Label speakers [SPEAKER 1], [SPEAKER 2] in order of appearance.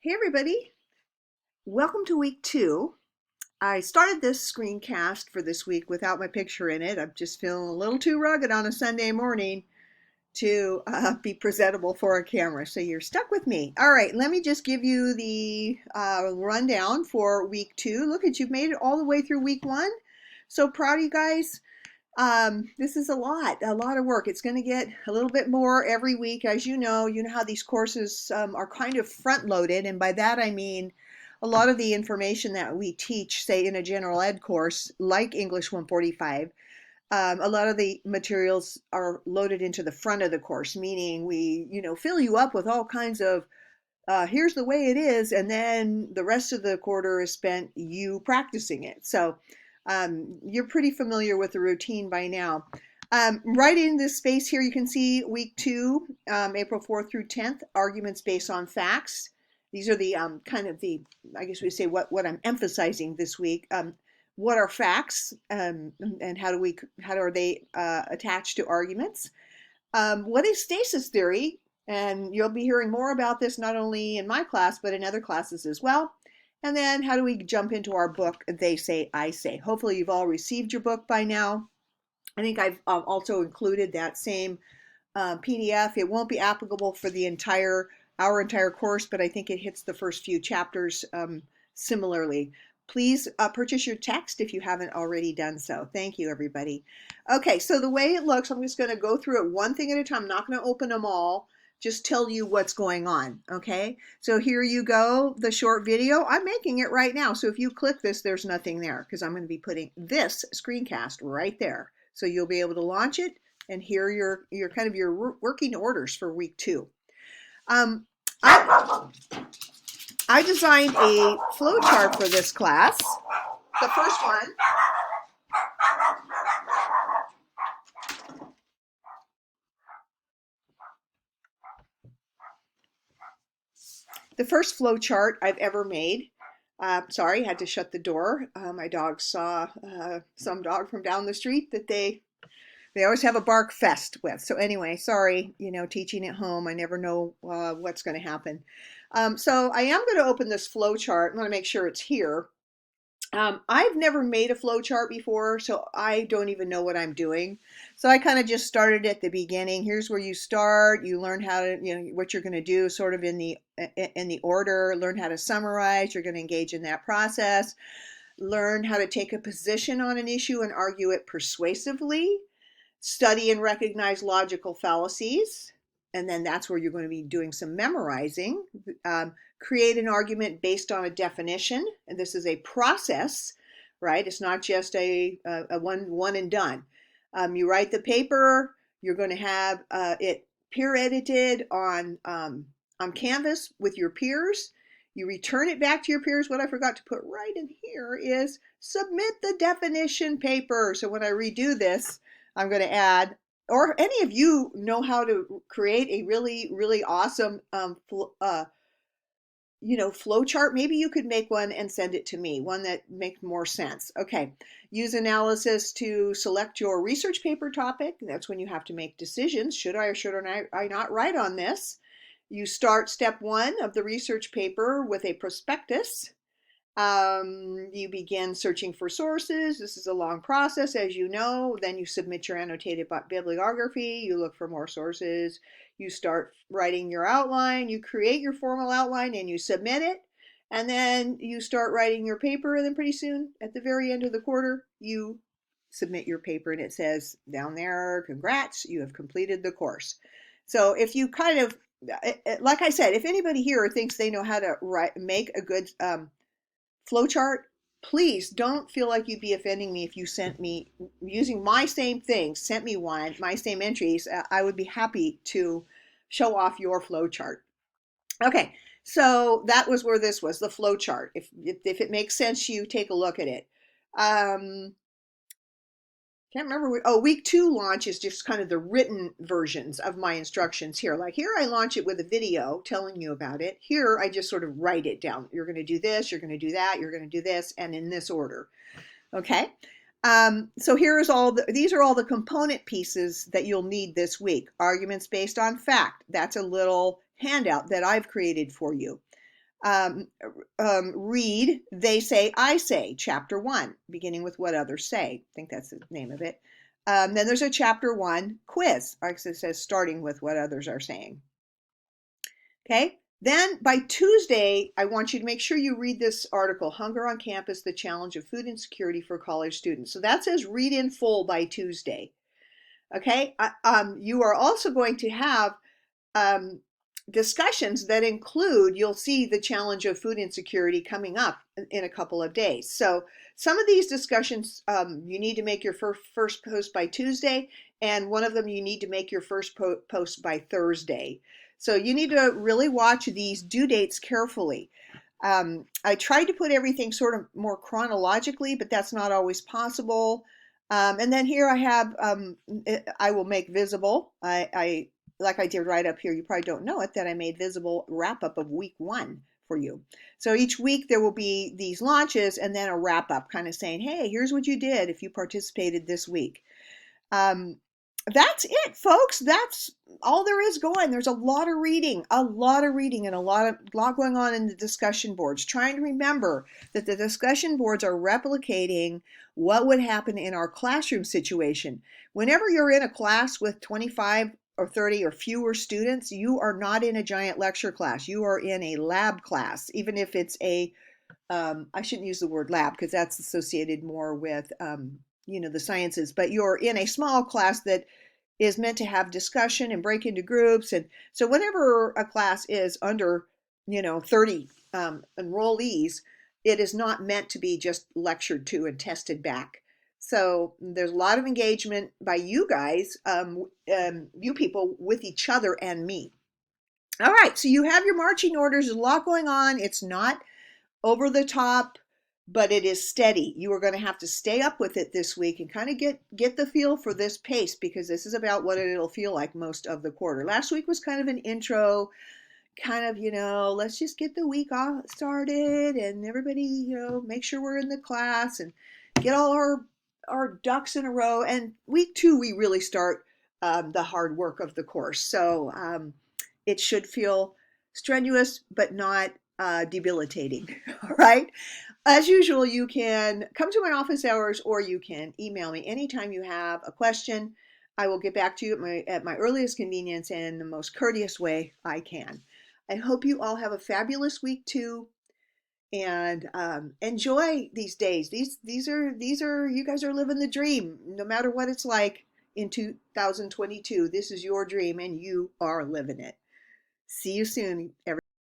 [SPEAKER 1] Hey everybody, welcome to week 2. I started this screencast for this week without my picture in it. I'm just feeling a little too rugged on a Sunday morning to be presentable for a camera, so you're stuck with me. All right, let me just give you the rundown for week 2. Look at you've made it all the way through week 1. So proud of you guys. This is a lot of work. It's going to get a little bit more every week. As you know how these courses are kind of front loaded. And by that, I mean a lot of the information that we teach, say in a general ed course, like English 145, a lot of the materials are loaded into the front of the course, meaning we, fill you up with all kinds of, here's the way it is. And then the rest of the quarter is spent you practicing it. So you're pretty familiar with the routine by now. Right in this space here, you can see week 2, April 4th through 10th, arguments based on facts. These are the kind of the, I guess we say what I'm emphasizing this week. What are facts and how are they attached to arguments? What is stasis theory? And you'll be hearing more about this not only in my class, but in other classes as well. And then how do we jump into our book, They Say, I Say? Hopefully you've all received your book by now. I think I've also included that same PDF. It won't be applicable for our entire course, but I think it hits the first few chapters similarly. Please purchase your text if you haven't already done so. Thank you, everybody. Okay, so the way it looks, I'm just going to go through it one thing at a time. I'm not going to open them all. Just tell you what's going on, okay? So here you go, the short video. I'm making it right now. So if you click this, there's nothing there because I'm going to be putting this screencast right there. So you'll be able to launch it and hear your kind of your working orders for week 2. I designed a flow chart for this class. The first one. The first flow chart I've ever made. Sorry, I had to shut the door. My dog saw some dog from down the street that they always have a bark fest with. So anyway, sorry, teaching at home, I never know what's going to happen. So I am going to open this flow chart. I'm going to make sure it's here. I've never made a flow chart before, so I don't even know what I'm doing. So I kind of just started at the beginning. Here's where you start. You learn how to, what you're going to do sort of in the order, learn how to summarize. You're going to engage in that process, learn how to take a position on an issue and argue it persuasively, study and recognize logical fallacies. And then that's where you're going to be doing some memorizing. Create an argument based on a definition. And this is a process, right? It's not just a one and done. You write the paper. You're going to have it peer edited on Canvas with your peers. You return it back to your peers. What I forgot to put right in here is submit the definition paper. So when I redo this, I'm going to add, or any of you know how to create a really, really awesome flow chart. Maybe you could make one and send it to me, one that makes more sense. Okay, use analysis to select your research paper topic. That's when you have to make decisions. Should I or should I not write on this? You start step 1 of the research paper with a prospectus. You begin searching for sources. This is a long process, as you know. Then you submit your annotated bibliography. You look for more sources. You start writing your outline. You create your formal outline and you submit it. And then you start writing your paper. And then pretty soon, at the very end of the quarter, you submit your paper and it says down there, congrats, you have completed the course. So if you kind of, like I said, if anybody here thinks they know how to make a good flowchart, please don't feel like you'd be offending me if you sent me, using my same things, sent me one, my same entries. I would be happy to show off your flowchart. Okay, so that was where this was, the flowchart. If it makes sense, you take a look at it. Can't remember. Week 2 launch is just kind of the written versions of my instructions here. Like here, I launch it with a video telling you about it. Here, I just sort of write it down. You're going to do this, you're going to do that, you're going to do this, and in this order. Okay. So these are all the component pieces that you'll need this week. Arguments based on fact. That's a little handout that I've created for you. Um, read They Say, I Say, Chapter 1, beginning with What Others Say. I think that's the name of it. Then there's a Chapter 1 quiz. Like it says, starting with what others are saying. Okay. Then by Tuesday, I want you to make sure you read this article, Hunger on Campus, the Challenge of Food Insecurity for College Students. So that says read in full by Tuesday. Okay. You are also going to have um, discussions that include, you'll see the challenge of food insecurity coming up in a couple of days. So some of these discussions, you need to make your first post by Tuesday, and one of them you need to make your first post by Thursday. So you need to really watch these due dates carefully. I tried to put everything sort of more chronologically, but that's not always possible. And then here I have, I will make visible. I like I did right up here, you probably don't know it, that I made visible wrap up of week 1 for you. So each week there will be these launches and then a wrap up kind of saying, hey, here's what you did if you participated this week. Um, that's it, folks. That's all there is going. There's a lot of reading, and a lot going on in the discussion boards. Trying to remember that the discussion boards are replicating what would happen in our classroom situation. Whenever you're in a class with 25 or 30 or fewer students, you are not in a giant lecture class. You are in a lab class, even if it's a I shouldn't use the word lab because that's associated more with, the sciences, but you're in a small class that is meant to have discussion and break into groups. And so whenever a class is under, 30 enrollees, it is not meant to be just lectured to and tested back. So there's a lot of engagement by you guys, you people, with each other and me. All right, so you have your marching orders. There's a lot going on. It's not over the top, but it is steady. You are going to have to stay up with it this week and kind of get the feel for this pace, because this is about what it'll feel like most of the quarter. Last week was kind of an intro, kind of, let's just get the week off started and everybody, make sure we're in the class and get all our ducks in a row. And week 2, we really start the hard work of the course. So it should feel strenuous, but not debilitating. All right. As usual, you can come to my office hours or you can email me anytime you have a question. I will get back to you at my earliest convenience and the most courteous way I can. I hope you all have a fabulous week too, and enjoy these days. These are you guys are living the dream. No matter what it's like in 2022, this is your dream and you are living it. See you soon, everyone.